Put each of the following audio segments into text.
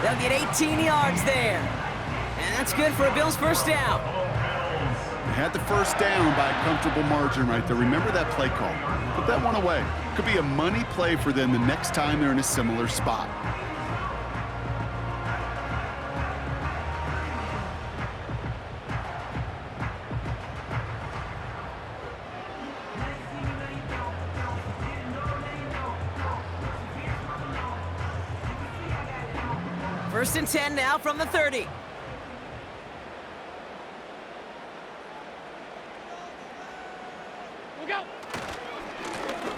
They'll get 18 yards there. And that's good for a Bills first down. They had the first down by a comfortable margin right there. Remember that play call. Put that one away. Could be a money play for them the next time they're in a similar spot. First and 10 now from the 30.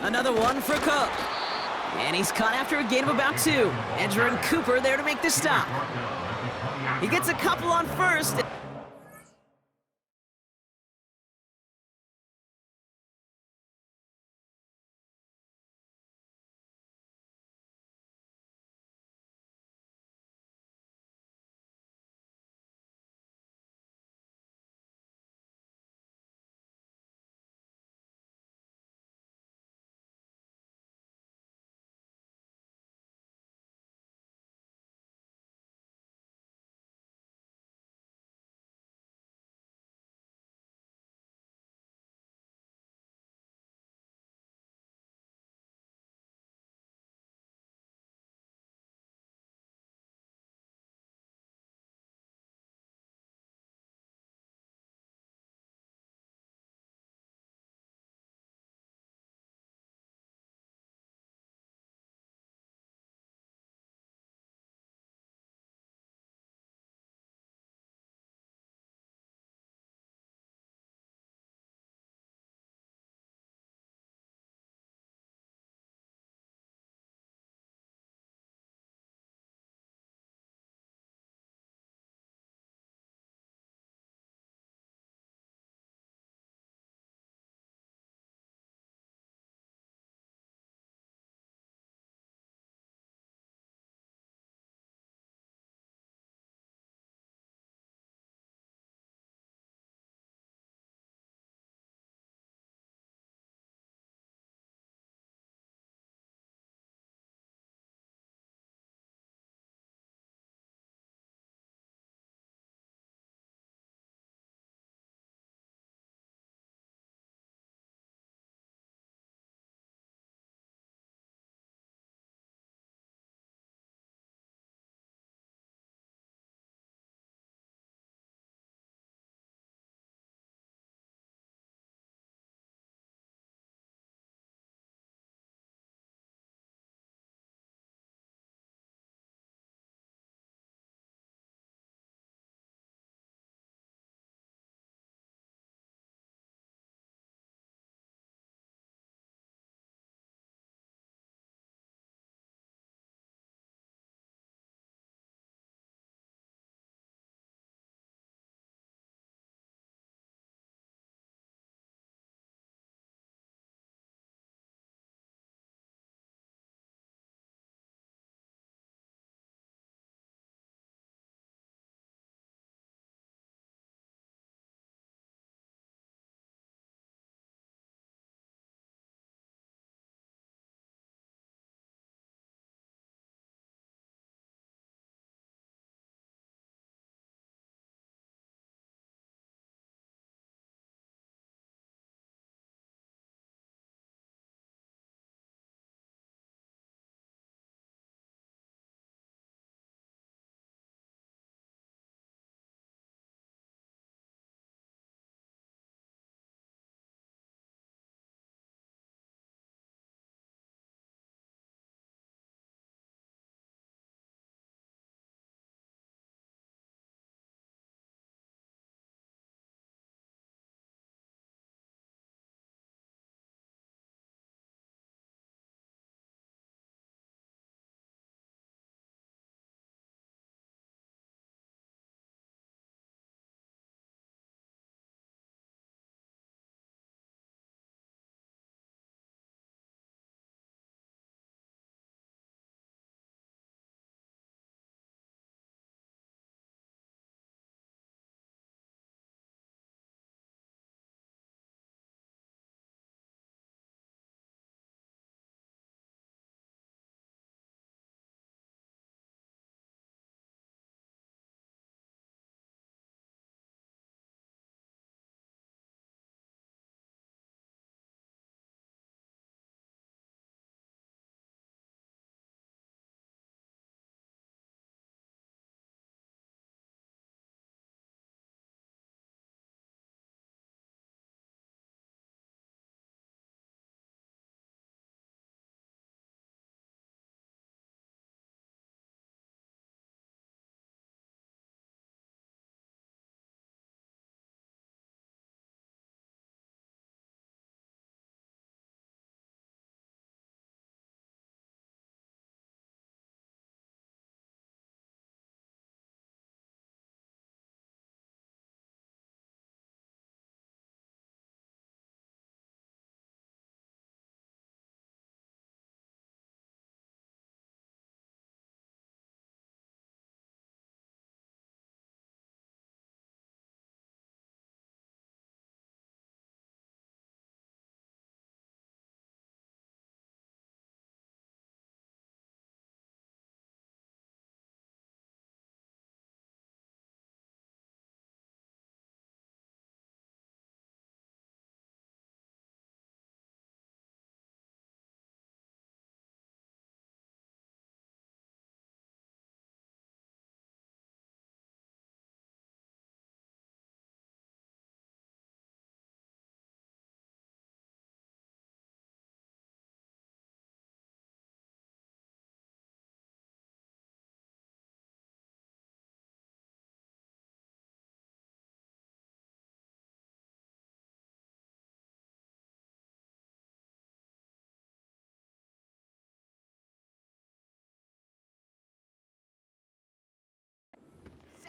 Another one for Cook. And he's caught after a gain of about 2. Edger and Cooper there to make the stop. He gets a couple on first.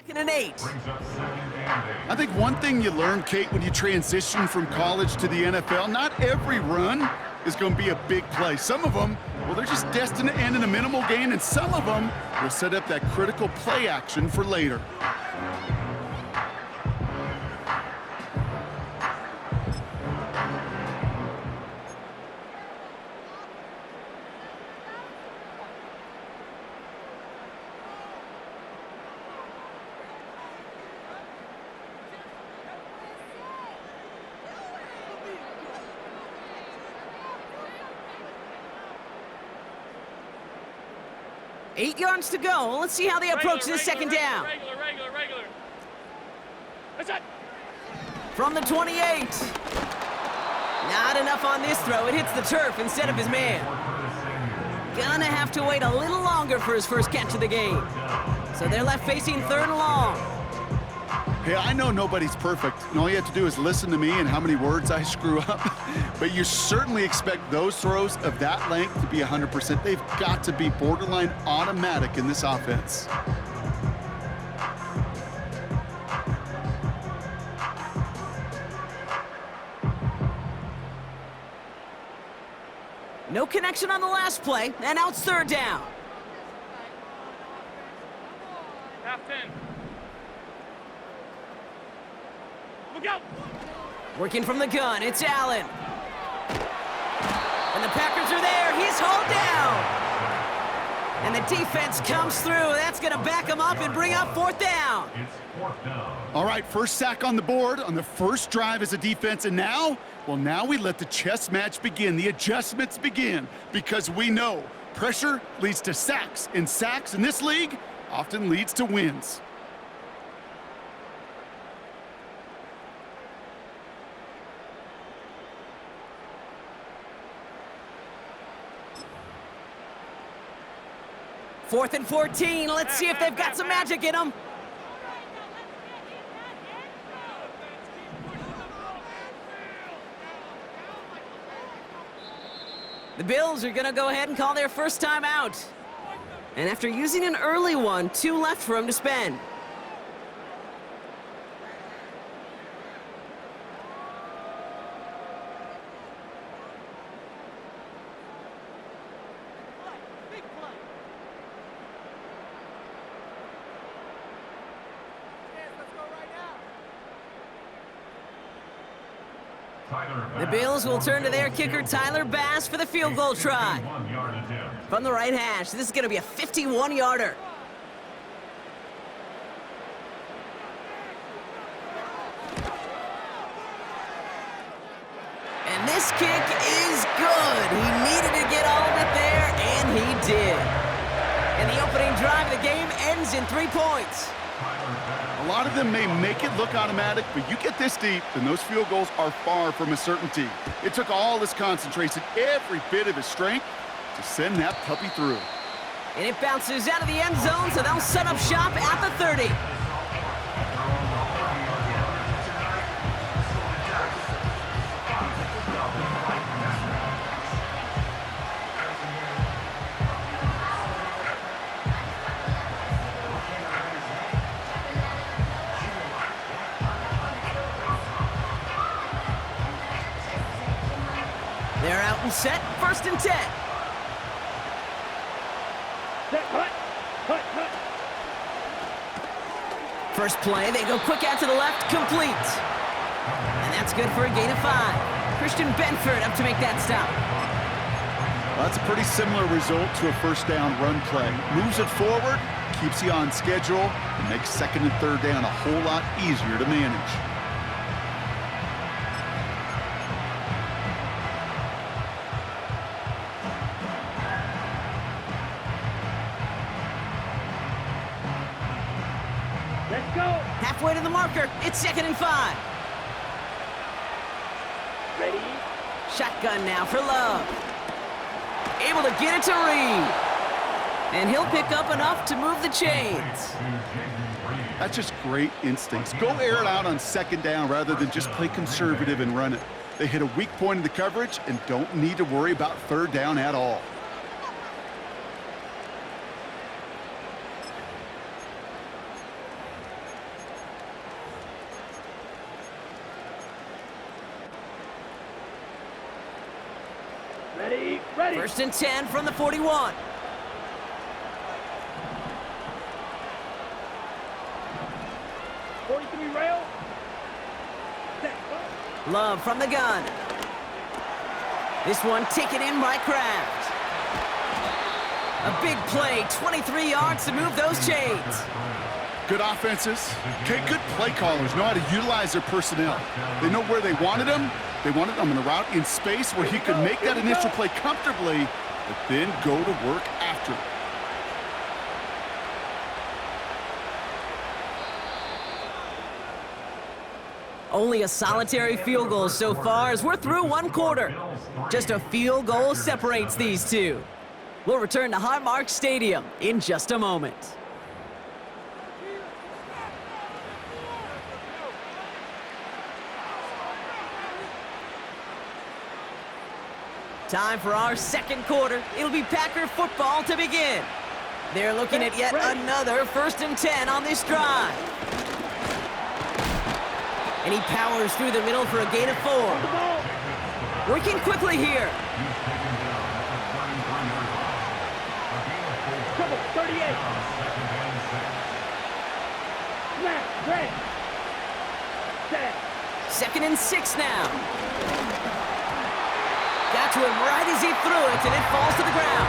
Second and 8. I think one thing you learn, Kate, when you transition from college to the NFL, not every run is going to be a big play. Some of them, well, they're just destined to end in a minimal gain, and some of them will set up that critical play action for later. Eight yards to go. Let's see how they approach this second down. Regular. That's it. From the 28. Not enough on this throw. It hits the turf instead of his man. Gonna have to wait a little longer for his first catch of the game. So they're left facing 3rd and long. Hey, I know nobody's perfect, and all you have to do is listen to me and how many words I screw up. But you certainly expect those throws of that length to be 100%. They've got to be borderline automatic in this offense. No connection on the last play, and now it's 3rd down. Half 10. Look out! Working from the gun, it's Allen. And the Packers are there. He's hauled down. And the defense comes through. That's going to back him up and bring up 4th down. All right, first sack on the board on the first drive as a defense, and now, well, now we let the chess match begin, the adjustments begin, because we know pressure leads to sacks, and sacks in this league often leads to wins. Fourth and 14. Let's see if they've got some magic in them. The Bills are going to go ahead and call their first time out. And after using an early one, 2 left for him to spend. The Bills will turn to their kicker, Tyler Bass, for the field goal try. From the right hash, this is going to be a 51-yarder. And this kick is good. He needed to get all of it there, and he did. And the opening drive of the game ends in 3 points. A lot of them may make it look automatic, but you get this deep, and those field goals are far from a certainty. It took all his concentration, every bit of his strength, to send that puppy through. And it bounces out of the end zone, so they'll set up shop at the 30. They're out and set, 1st and 10. First play, they go quick out to the left, complete. And that's good for a gain of 5. Christian Benford up to make that stop. Well, that's a pretty similar result to a first down run play. Moves it forward, keeps you on schedule, and makes 2nd and 3rd down a whole lot easier to manage. Let's go! Halfway to the marker, it's 2nd and 5. Ready? Shotgun now for Love. Able to get it to Reed. And he'll pick up enough to move the chains. That's just great instincts. Go air it out on 2nd down rather than just play conservative and run it. They hit a weak point in the coverage and don't need to worry about 3rd down at all. Ready, ready. First and 10 from the 41. Rail. Set. Love from the gun. This one taken in by Kraft. A big play, 23 yards to move those chains. Good offenses. Okay, good play callers know how to utilize their personnel. They know where they wanted him. They wanted him in a route in space where he could make that initial play comfortably, but then go to work after it. Only a solitary field goal so far as we're through one quarter. Just a field goal separates these two. We'll return to Highmark Stadium in just a moment. Time for our second quarter. It'll be Packer football to begin. They're looking at yet another first and 10 on this drive. And he powers through the middle for a gain of 4. Working quickly here. Trouble, 38. Snap, red. Set. Second and 6 now. Got to him right as he threw it, and it falls to the ground.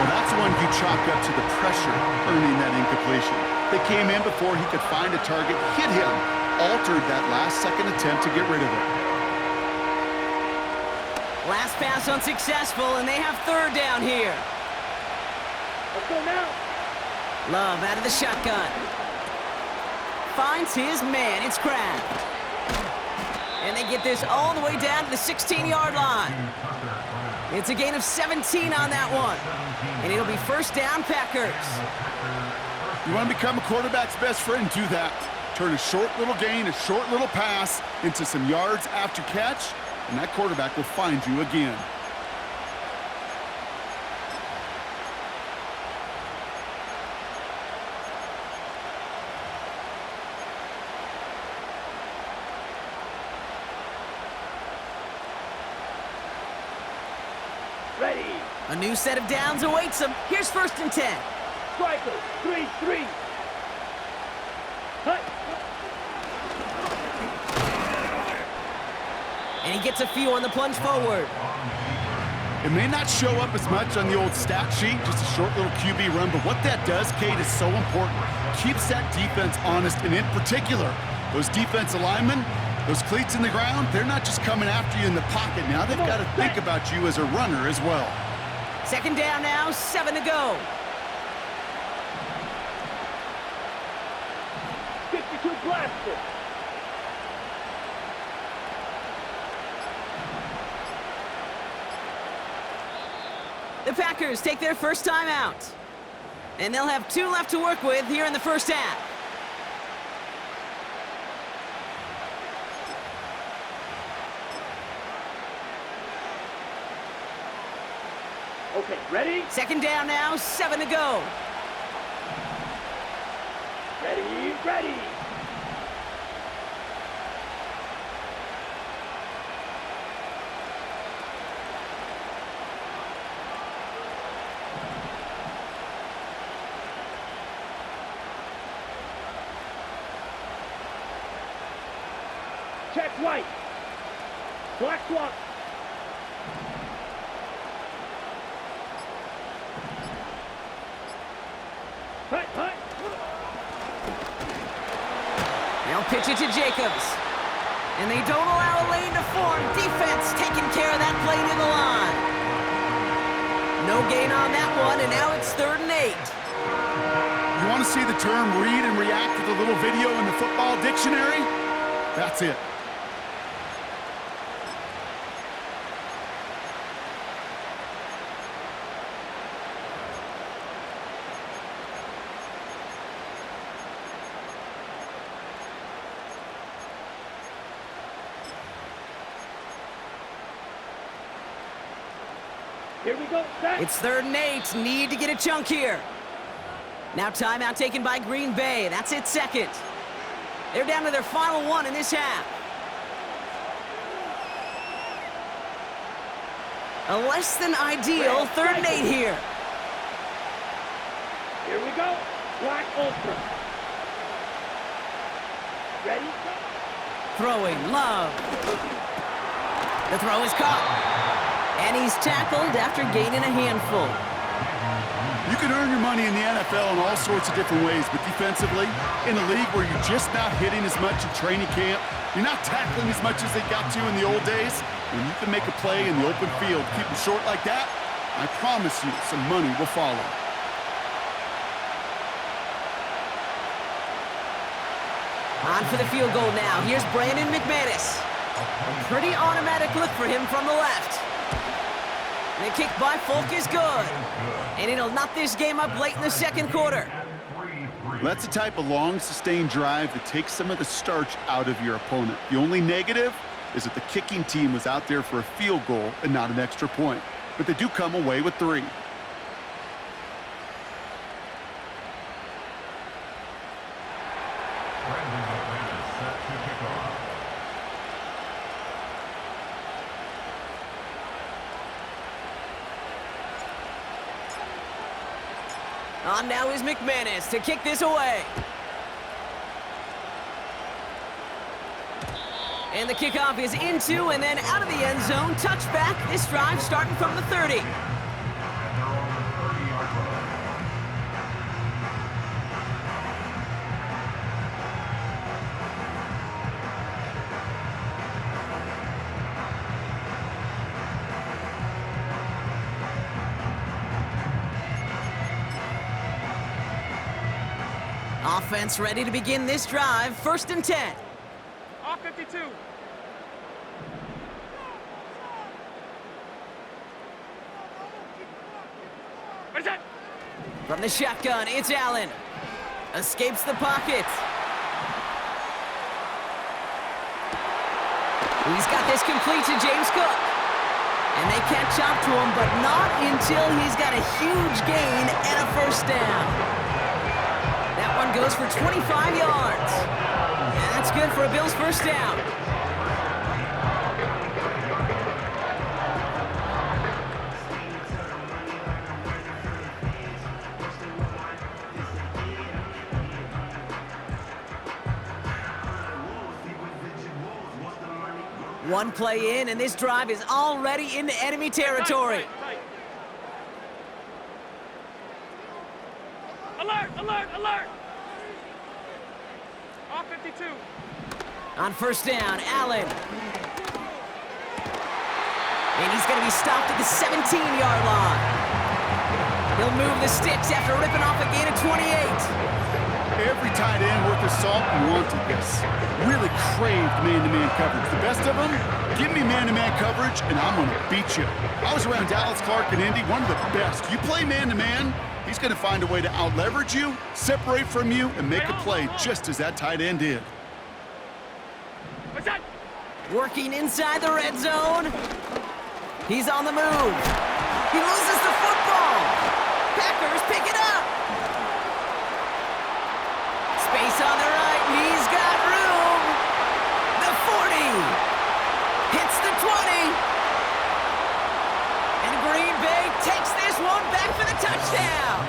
Well, that's one you chalk up to the pressure earning that incompletion. They came in before he could find a target, hit him, altered that last-second attempt to get rid of it. Last pass unsuccessful, and they have third down here. Let's go now. Love out of the shotgun. Finds his man. It's Kraft. And they get this all the way down to the 16-yard line. It's a gain of 17 on that one. And it'll be first down, Packers. You want to become a quarterback's best friend? Do that. Turn a short little gain, a short little pass into some yards after catch, and that quarterback will find you again. Ready. A new set of downs awaits them. Here's first and 10. Striker, 3-3. Hut. And he gets a few on the plunge forward. It may not show up as much on the old stat sheet, just a short little QB run, but what that does, Kate, is so important. Keeps that defense honest, and in particular, those defensive linemen, those cleats in the ground, they're not just coming after you in the pocket. Now they've got to think about you as a runner as well. Second down now, 7 to go. 52 blaster. The Packers take their first time out. And they'll have 2 left to work with here in the first half. Okay, ready? Second down now, 7 to go. Ready, ready. Check white. Black swap. Hut, hut. They'll pitch it to Jacobs. And they don't allow a lane to form. Defense taking care of that play near the line. No gain on that one, and now it's 3rd and 8. You want to see the term read and react to the little video in the football dictionary? That's it. Here we go, set. It's 3rd and 8. Need to get a chunk here. Now timeout taken by Green Bay. That's it, second. They're down to their final one in this half. A less than ideal 3rd and 8 here. Here we go. Black Ultra. Ready, go. Throwing, Love. The throw is caught. And he's tackled after gaining a handful. You can earn your money in the NFL in all sorts of different ways, but defensively, in a league where you're just not hitting as much in training camp, you're not tackling as much as they got to in the old days, when you can make a play in the open field, keep them short like that, I promise you some money will follow. On for the field goal now. Here's Brandon McManus. A pretty automatic look for him from the left. And the kick by Folk is good. And it'll knot this game up late in the 2nd quarter. That's the type of long, sustained drive that takes some of the starch out of your opponent. The only negative is that the kicking team was out there for a field goal and not an extra point. But they do come away with 3. On now is McManus to kick this away. And the kickoff is into and then out of the end zone. Touchback. This drive starting from the 30. Offense ready to begin this drive. 1st and 10. Off 52. What is that? From the shotgun, it's Allen. Escapes the pocket. He's got this complete to James Cook. And they catch up to him, but not until he's got a huge gain and a 1st down. That one goes for 25 yards. And that's good for a Bills 1st down. One play in, and this drive is already into enemy territory. Alert, alert, alert! Off 52. On 1st down, Allen. And he's going to be stopped at the 17-yard line. He'll move the sticks after ripping off a gain of 28. Every tight end worth his salt wanted this. Really craved man-to-man coverage. The best of them, give me man-to-man coverage, and I'm going to beat you. I was around Dallas Clark and Indy, one of the best. You play man-to-man, he's going to find a way to out-leverage you, separate from you, and make a play just as that tight end did. What's that? Working inside the red zone. He's on the move. He loses the football. Packers pick it up. Space on the right. He's got room. The 40. Hits the 20. And Green Bay takes this one back for the touchdown.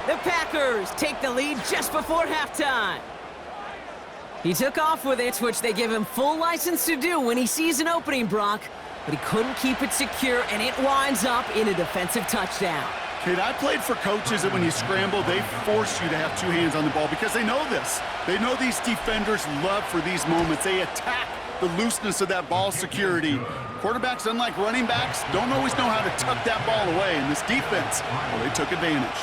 The Packers take the lead just before halftime. He took off with it, which they give him full license to do when he sees an opening, Brock. But he couldn't keep it secure, and it winds up in a defensive touchdown. Kid, I played for coaches that when you scramble, they force you to have 2 hands on the ball because they know this. They know these defenders love for these moments. They attack the looseness of that ball security. Quarterbacks, unlike running backs, don't always know how to tuck that ball away. And this defense, well, they took advantage.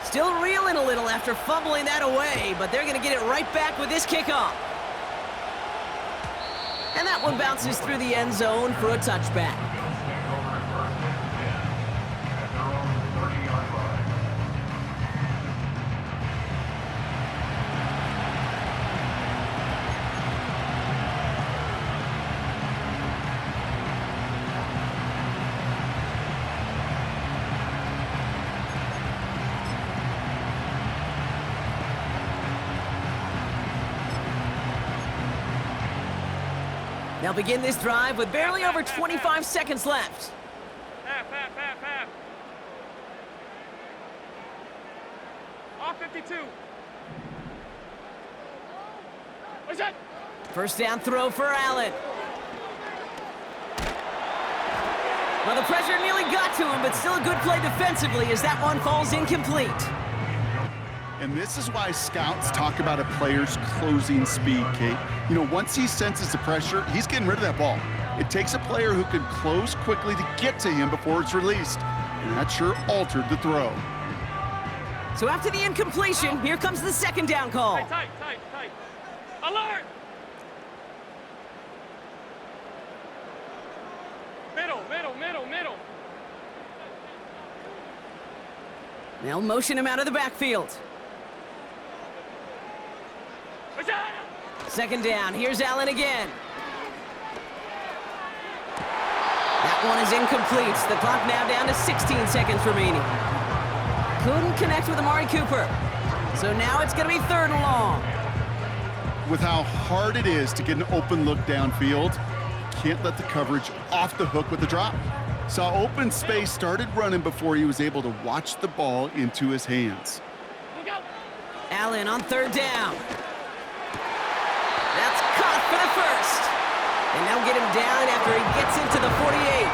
Still reeling a little after fumbling that away, but they're going to get it right back with this kickoff. And that one bounces through the end zone for a touchback. They'll begin this drive with barely over 25 seconds left. Half. Off 52. What's that? First down throw for Allen. Well, the pressure nearly got to him, but still a good play defensively as that one falls incomplete. And this is why scouts talk about a player's closing speed, Kate. You know, once he senses the pressure, he's getting rid of that ball. It takes a player who can close quickly to get to him before it's released. And that sure altered the throw. So after the incompletion, here comes the second down call. Tight. Alert! Middle. They'll motion him out of the backfield. What's that? Second down, here's Allen again. That one is incomplete. The clock now down to 16 seconds remaining. Couldn't connect with Amari Cooper. So now it's going to be third and long. With how hard it is to get an open look downfield, can't let the coverage off the hook with the drop. Saw open space, started running before he was able to watch the ball into his hands. Allen on third down. That's caught for the first. And they'll get him down after he gets into the 48.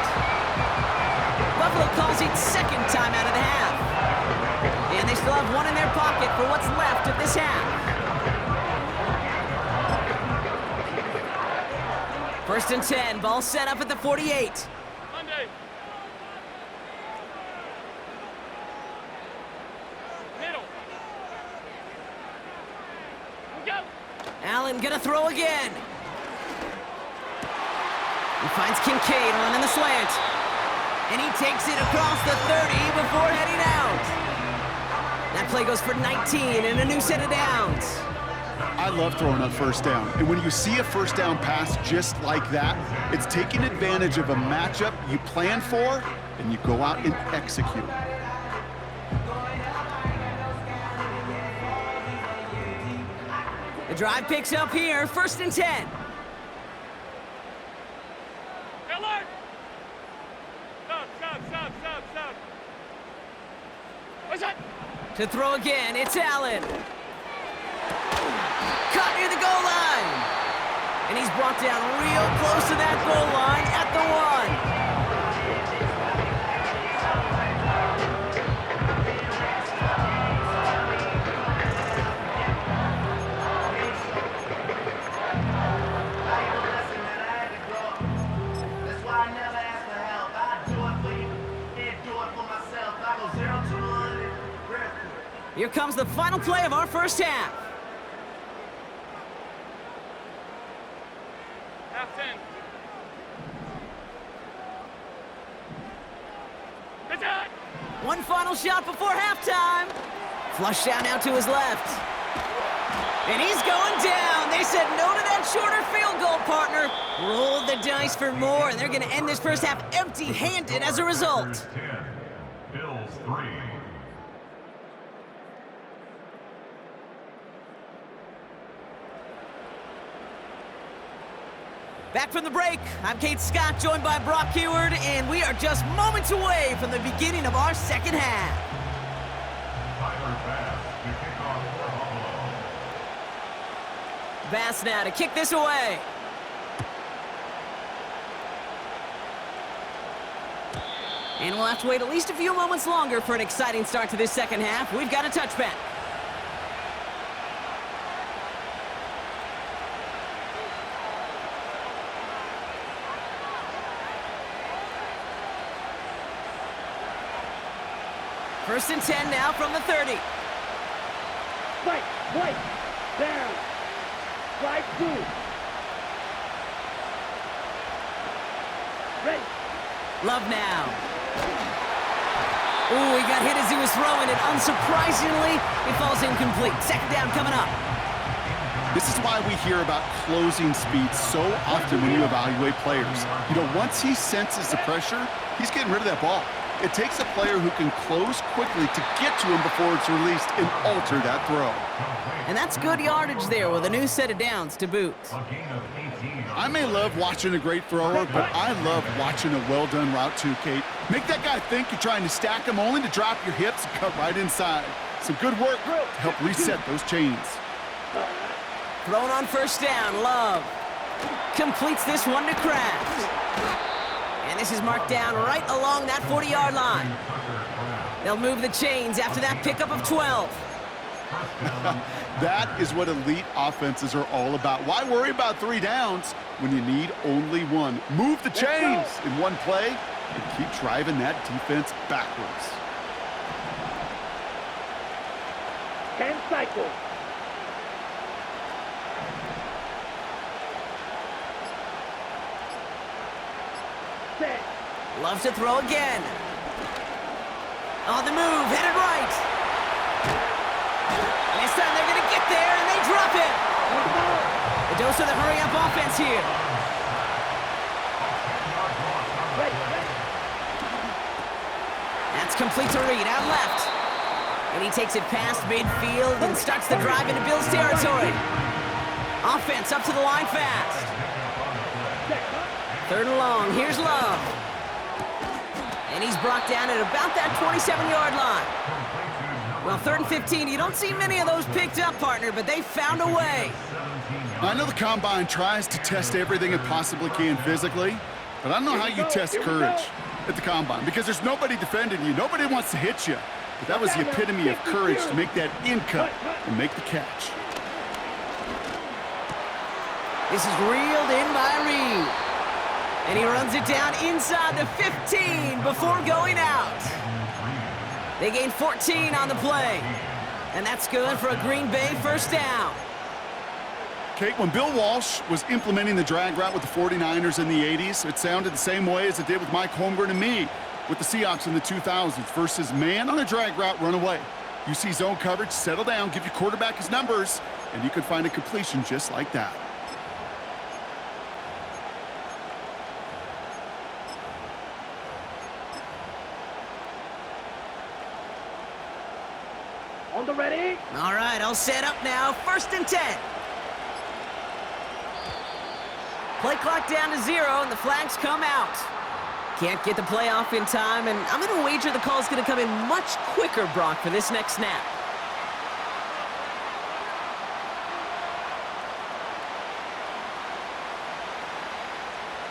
Buffalo calls it second time out of the half. And they still have one in their pocket for what's left of this half. First and 10, ball set up at the 48. Monday. Middle. Go. Allen gonna throw again. He finds Kincaid running the slant. And he takes it across the 30 before heading out. That play goes for 19 and a new set of downs. I love throwing up first down. And when you see a first down pass just like that, it's taking advantage of a matchup you plan for, and you go out and execute. The drive picks up here, first and 10. Alert! Stop. What's that? To throw again, it's Allen. Caught near the goal line. And he's brought down real close to that goal line at the 1. Here comes the final play of our first half. Half 10. What's that? One final shot before halftime. Flush down now to his left. And he's going down. They said no to that shorter field goal, partner. Roll the dice for more, and they're going to end this first half empty-handed as a result. 10, Bills 3. Back from the break, I'm Kate Scott, joined by Brock Heward, and we are just moments away from the beginning of our second half. Bass now to kick this away. And we'll have to wait at least a few moments longer for an exciting start to this second half. We've got a touchback. First and 10 now from the 30. Right, down, right, 2. Ready. Love now. Ooh, he got hit as he was throwing it. Unsurprisingly, it falls incomplete. Second down coming up. This is why we hear about closing speed so often when you evaluate players. You know, once he senses the pressure, he's getting rid of that ball. It takes a player who can close quickly to get to him before it's released and alter that throw. And that's good yardage there with a new set of downs to boot. A gain of 18. I may love watching a great thrower, but I love watching a well-done route too, Kate. Make that guy think you're trying to stack him only to drop your hips and cut right inside. Some good work to help reset those chains. Thrown on first down, Love. Completes this one to Kraft. And this is marked down right along that 40-yard line. They'll move the chains after that pickup of 12. That is what elite offenses are all about. Why worry about 3 downs when you need only 1? Move the chains in one play and keep driving that defense backwards. 10 cycles. Set. Loves to throw again. On the move, headed right. And this time they're going to get there, and they drop it. A dose of the hurry-up offense here. That's complete to Reed, out left. And he takes it past midfield and starts the drive into Bills territory. Offense up to the line fast. 3rd and long, here's Love. And he's brought down at about that 27-yard line. Well, 3rd and 15, you don't see many of those picked up, partner, but they found a way. I know the Combine tries to test everything it possibly can physically, but I don't know how you test courage at the Combine because there's nobody defending you. Nobody wants to hit you. But that was the epitome of courage to make that in cut and make the catch. This is reeled in by Reed. And he runs it down inside the 15 before going out. They gain 14 on the play. And that's good for a Green Bay first down. Kate, when Bill Walsh was implementing the drag route with the 49ers in the 80s, it sounded the same way as it did with Mike Holmgren and me with the Seahawks in the 2000s versus man on a drag route, run away. You see zone coverage, settle down, give your quarterback his numbers, and you can find a completion just like that. On the ready. All right, I'll set up now. 1st and 10. Play clock down to 0, and the flags come out. Can't get the play off in time, and I'm going to wager the call's going to come in much quicker, Brock, for this next snap.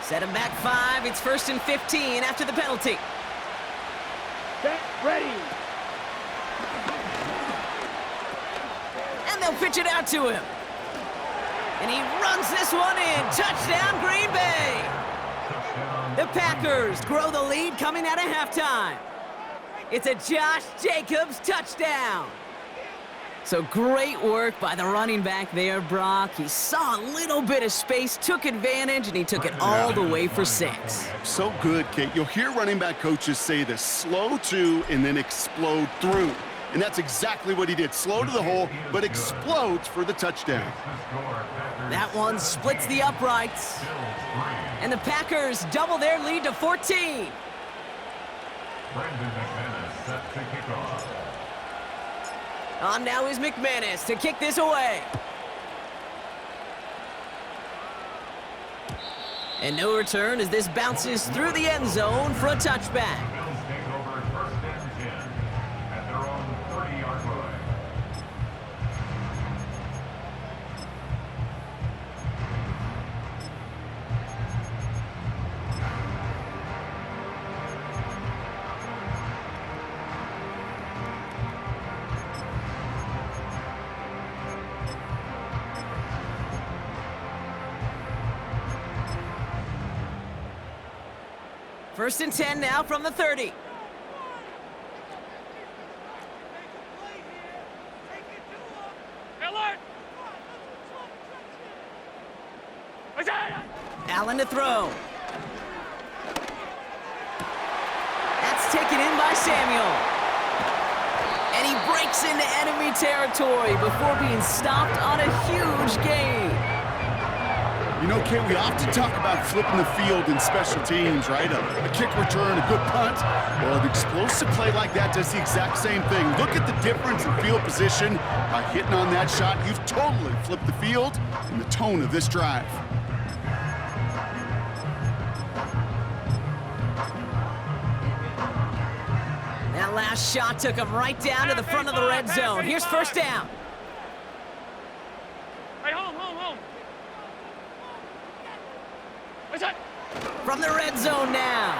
Set him back 5. It's 1st and 15 after the penalty. Set. Ready. And they'll pitch it out to him. And he runs this one in. Touchdown, Green Bay. The Packers grow the lead coming out of halftime. It's a Josh Jacobs touchdown. So great work by the running back there, Brock. He saw a little bit of space, took advantage, and he took it all the way for 6. So good, Kate. You'll hear running back coaches say this: slow to and then explode through. And that's exactly what he did. Slow to the hole, but explodes for the touchdown. That one splits the uprights. And the Packers double their lead to 14. Brandon McManus set to kick off. On now is McManus to kick this away. And no return as this bounces through the end zone for a touchback. Bills take over 1st and 10 at their own 30-yard line. First and 10 now from the 30. Alert. Allen to throw. That's taken in by Samuel. And he breaks into enemy territory before being stopped on a huge gain. You know, Kate, we often talk about flipping the field in special teams, right? A kick return, a good punt. Well, an explosive play like that does the exact same thing. Look at the difference in field position. By hitting on that shot, you've totally flipped the field and the tone of this drive. That last shot took him right down to the front of the red zone. Here's first down. Hey, home. What's that? From the red zone now.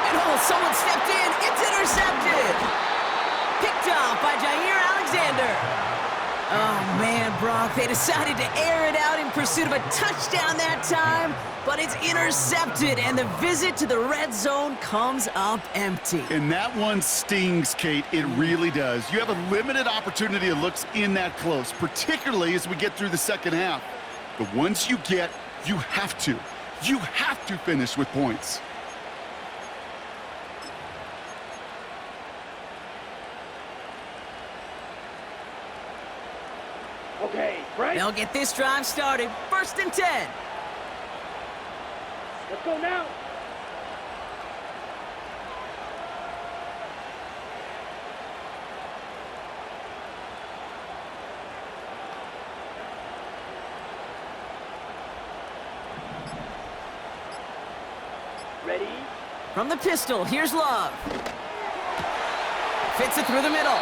And someone stepped in. It's intercepted. Picked off by Jair Alexander. Oh, man, Brock, they decided to air it out in pursuit of a touchdown that time, but it's intercepted, and the visit to the red zone comes up empty. And that one stings, Kate. It really does. You have a limited opportunity of looks in that close, particularly as we get through the second half. But once you get, you have to finish with points. Okay, break. They'll get this drive started. First and 10. Let's go now. Ready? From the pistol, here's Love. Fits it through the middle.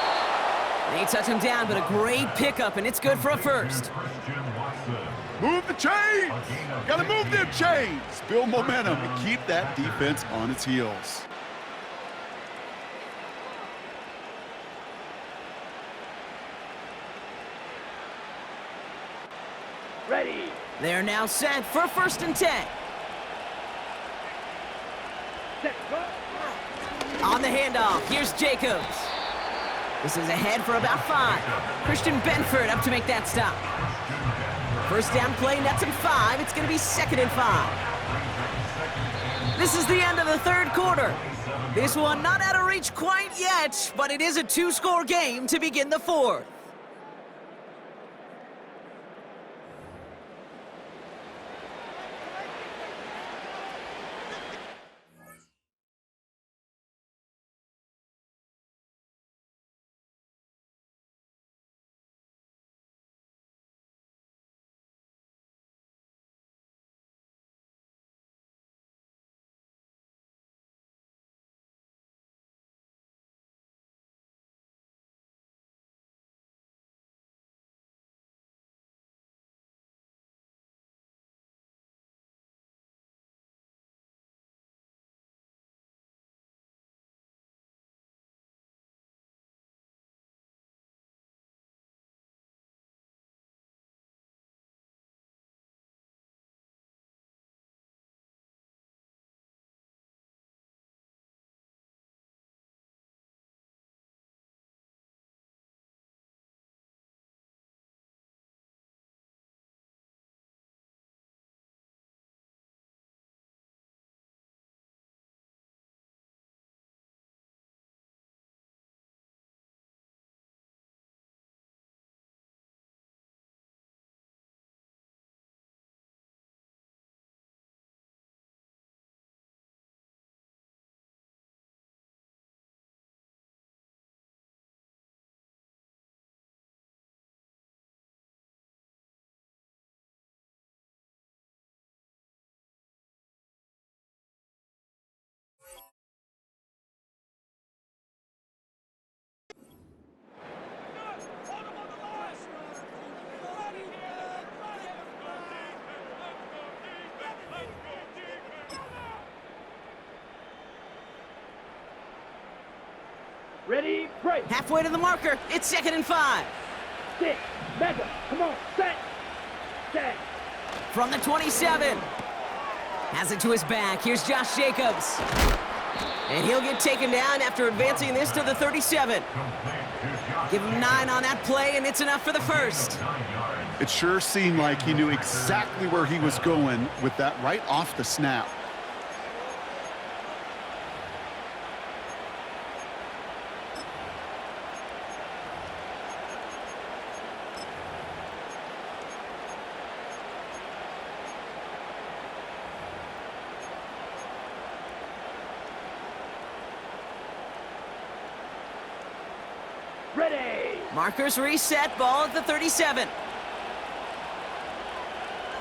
They touch him down, but a great pickup, and it's good for a first. Move the chains! Gotta move them chains! Build momentum and keep that defense on its heels. Ready? They're now set for first and 10. Set, go. On the handoff, here's Jacobs. This is ahead for about 5. Christian Benford up to make that stop. First down play, nets him 5. It's going to be second and 5. This is the end of the third quarter. This one not out of reach quite yet, but it is a 2-score game to begin the fourth. Ready? Break. Halfway to the marker, it's second and 5. 6. Mega. Come on. Set. Set. From the 27. Has it to his back. Here's Josh Jacobs. And he'll get taken down after advancing this to the 37. Give him 9 on that play, and it's enough for the first. It sure seemed like he knew exactly where he was going with that right off the snap. Ready. Markers reset, ball at the 37.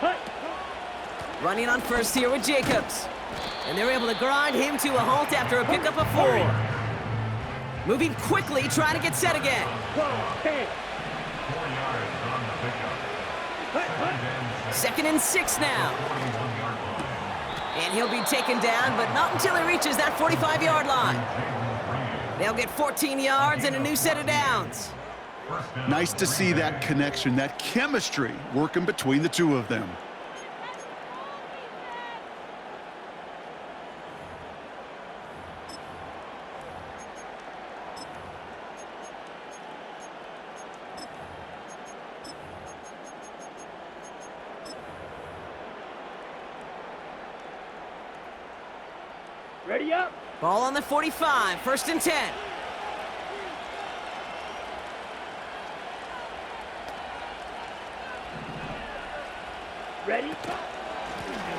Hut. Running on first here with Jacobs. And they're able to grind him to a halt after a pickup of 4. Moving quickly, trying to get set again. 12, 10. 4 yards on the pickup. Hut, hut. Second and 6 now. 41-yard line. And he'll be taken down, but not until he reaches that 45-yard line. They'll get 14 yards and a new set of downs. Nice to see that connection, that chemistry working between the two of them. Ready up. Ball on the 45, first and 10. Ready.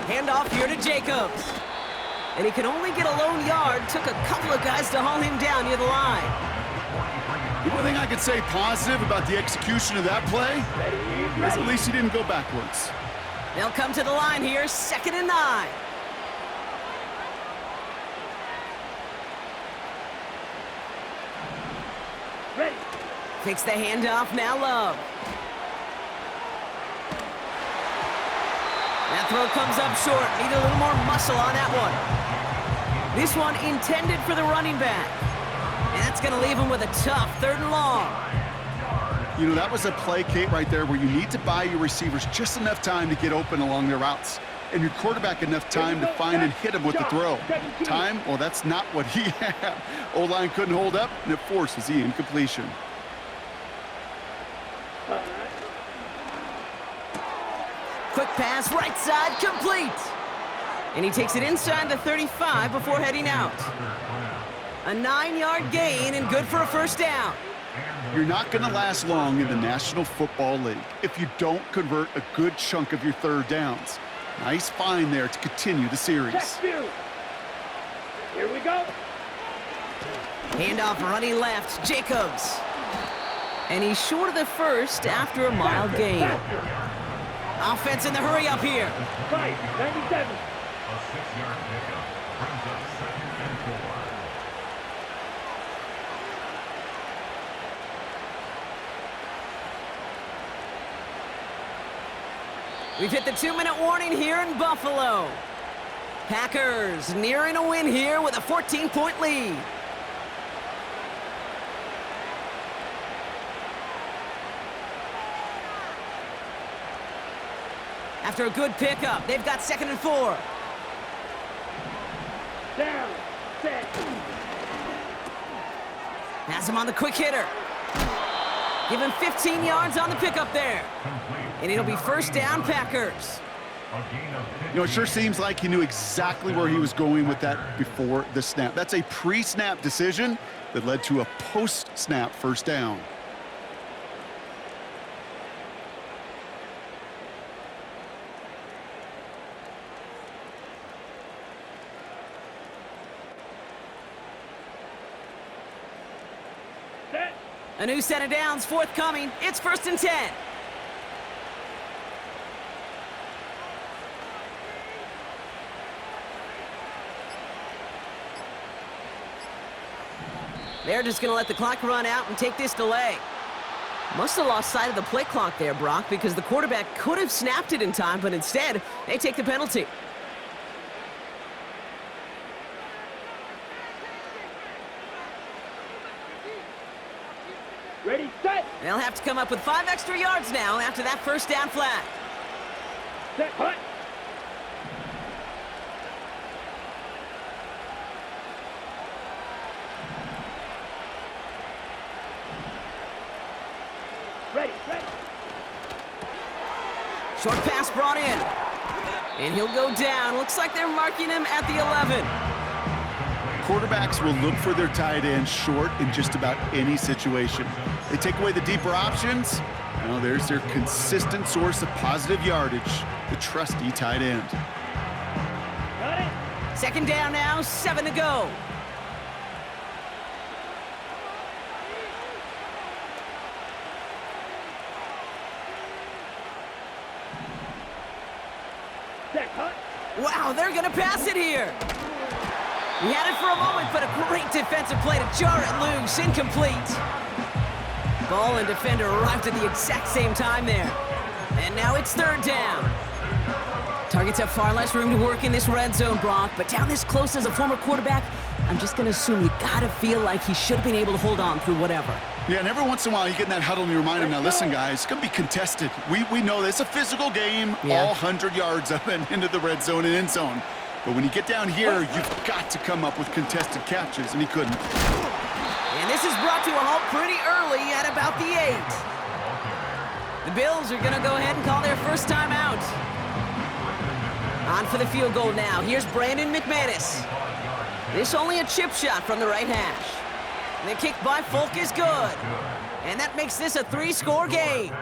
Handoff here to Jacobs. And he can only get a lone yard. Took a couple of guys to haul him down near the line. The only thing I could say positive about the execution of that play is at least he didn't go backwards. They'll come to the line here, second and 9. Ready. Takes the handoff, now Love. That throw comes up short. Need a little more muscle on that one. This one intended for the running back. And that's going to leave him with a tough 3rd and long. You know, that was a play, Kate, right there where you need to buy your receivers just enough time to get open along their routes. And your quarterback enough time to find and hit him with the throw. Time? Well, that's not what he had. O-line couldn't hold up, and it forces the incompletion. Quick pass, right side, complete. And he takes it inside the 35 before heading out. A 9-yard gain and good for a first down. You're not going to last long in the National Football League if you don't convert a good chunk of your 3rd downs. Nice find there to continue the series. Check 2. Here we go. Handoff running left, Jacobs. And he's short of the first after a mild gain. Offense in the hurry up here. Right. 97. A 6-yard pickup brings up 2nd and 4. We've hit the 2-minute warning here in Buffalo. Packers nearing a win here with a 14-point lead. After a good pickup, they've got 2nd and 4. Down. Set. Has him on the quick hitter. Give him 15 yards on the pickup there. And it'll be first down, Packers. You know, it sure seems like he knew exactly where he was going with that before the snap. That's a pre-snap decision that led to a post-snap first down. Set. A new set of downs forthcoming. It's first and 10. They're just going to let the clock run out and take this delay. Must have lost sight of the play clock there, Brock, because the quarterback could have snapped it in time, but instead, they take the penalty. Ready, set. They'll have to come up with 5 extra yards now after that first down flag. Set. Hut. Ready, ready. Short pass brought in. And he'll go down. Looks like they're marking him at the 11. Quarterbacks will look for their tight end short in just about any situation. They take away the deeper options. Now there's their consistent source of positive yardage, the trusty tight end. Got it. Second down now, 7 to go. Wow, they're gonna pass it here. We had it for a moment, but a great defensive play to jar it loose. Incomplete. Ball and defender arrived at the exact same time there. And now it's third down. Targets have far less room to work in this red zone, Brock, but down this close as a former quarterback, I'm just gonna assume you gotta feel like he should have been able to hold on through whatever. Yeah, and every once in a while you get in that huddle and you remind him, now listen guys, it's gonna be contested. We know this, a physical game, Yeah. all 100 yards of it into the red zone and end zone. But when you get down here, you've got to come up with contested catches, and he couldn't. And this is brought to a halt pretty early at about the 8. The Bills are gonna go ahead and call their first time out. On for the field goal now. Here's Brandon McManus. This only a chip shot from the right hash. The kick by Folk is good. And that makes this a 3-score game.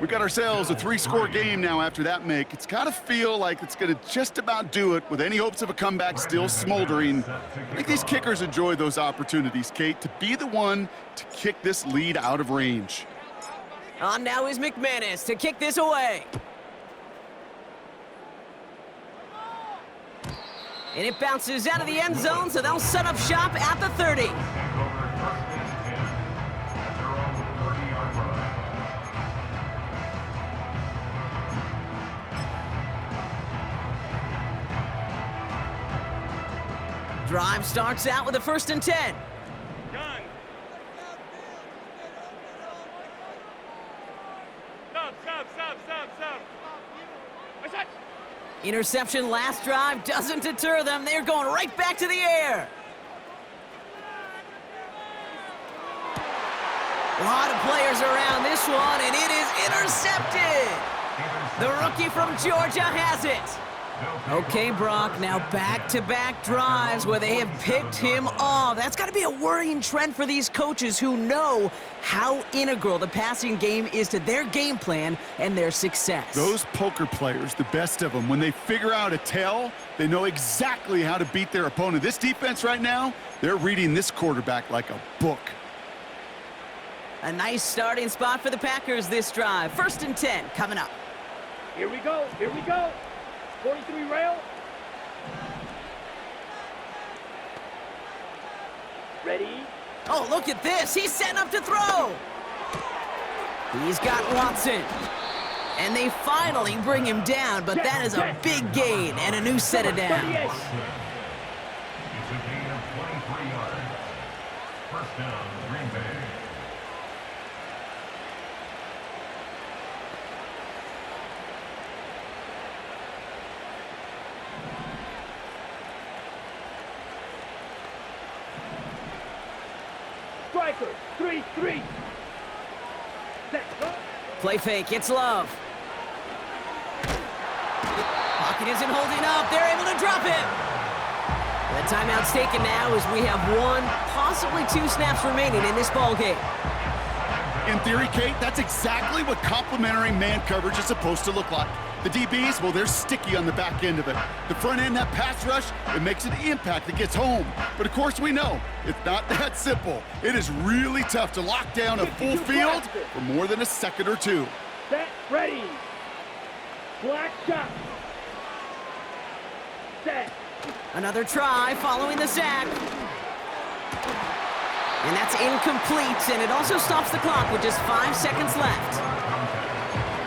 We got ourselves a 3-score game now after that make. It's got to feel like it's going to just about do it with any hopes of a comeback still smoldering. I think these kickers enjoy those opportunities, Kate, to be the one to kick this lead out of range. On now is McManus to kick this away. And it bounces out of the end zone, so they'll set up shop at the 30. Drive starts out with a 1st and 10. Gun. Stop. What's that? Interception last drive doesn't deter them. They're going right back to the air. A lot of players around this one, and it is intercepted. The rookie from Georgia has it. Okay, Brock, now back-to-back drives where they have picked him off. That's got to be a worrying trend for these coaches who know how integral the passing game is to their game plan and their success. Those poker players, the best of them, when they figure out a tell, they know exactly how to beat their opponent. This defense right now, they're reading this quarterback like a book. A nice starting spot for the Packers this drive. 1st and 10 coming up. Here we go. 43 rail. Ready? Oh, look at this. He's setting up to throw. He's got Watson. And they finally bring him down, but that is a big gain and a new set of downs. It's a gain of 23 yards. First down, Green Bay. Striker, 3-3. Set, go. Play fake, it's Love. Pocket isn't holding up. They're able to drop it. The timeout's taken now as we have 1, possibly 2 snaps remaining in this ball game. In theory, Kate, that's exactly what complementary man coverage is supposed to look like. The DBs, well, they're sticky on the back end of it. The front end, that pass rush, it makes an impact that gets home. But of course we know, it's not that simple. It is really tough to lock down a full field for more than a second or two. Set, ready. Black shot. Set. Another try following the sack. And that's incomplete, and it also stops the clock with just 5 seconds left.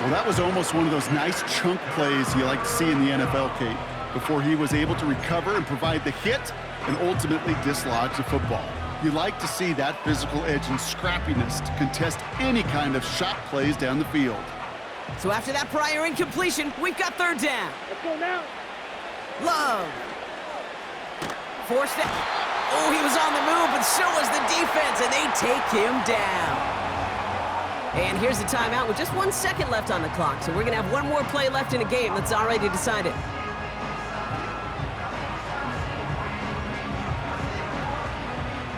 Well, that was almost one of those nice chunk plays you like to see in the NFL, Kate, before he was able to recover and provide the hit and ultimately dislodge the football. You like to see that physical edge and scrappiness to contest any kind of shot plays down the field. So after that prior incompletion, we've got 3rd down. Let's go now. Love. Forced it. Oh, he was on the move, but so was the defense, and they take him down. And here's the timeout with just 1 second left on the clock. So we're going to have one more play left in a game that's already decided.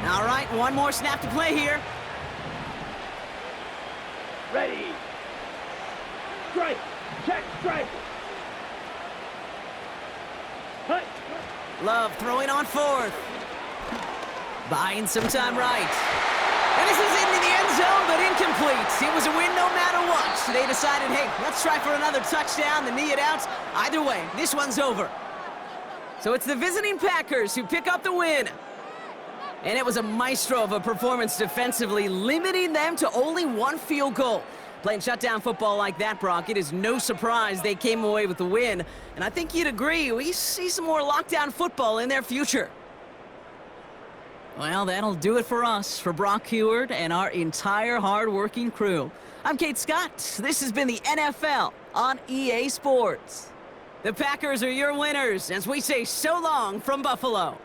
All right, one more snap to play here. Ready. Strike. Check strike. Hut. Love throwing on 4th. Buying some time right. And this is into the end zone, but incomplete. It was a win no matter what. they decided, hey, let's try for another touchdown, the knee it out. Either way, this one's over. So it's the visiting Packers who pick up the win. And it was a maestro of a performance defensively, limiting them to only one field goal. Playing shutdown football like that, Brock, it is no surprise they came away with the win. And I think you'd agree, we see some more lockdown football in their future. Well, that'll do it for us, for Brock Heward and our entire hard-working crew. I'm Kate Scott. This has been the NFL on EA Sports. The Packers are your winners as we say so long from Buffalo.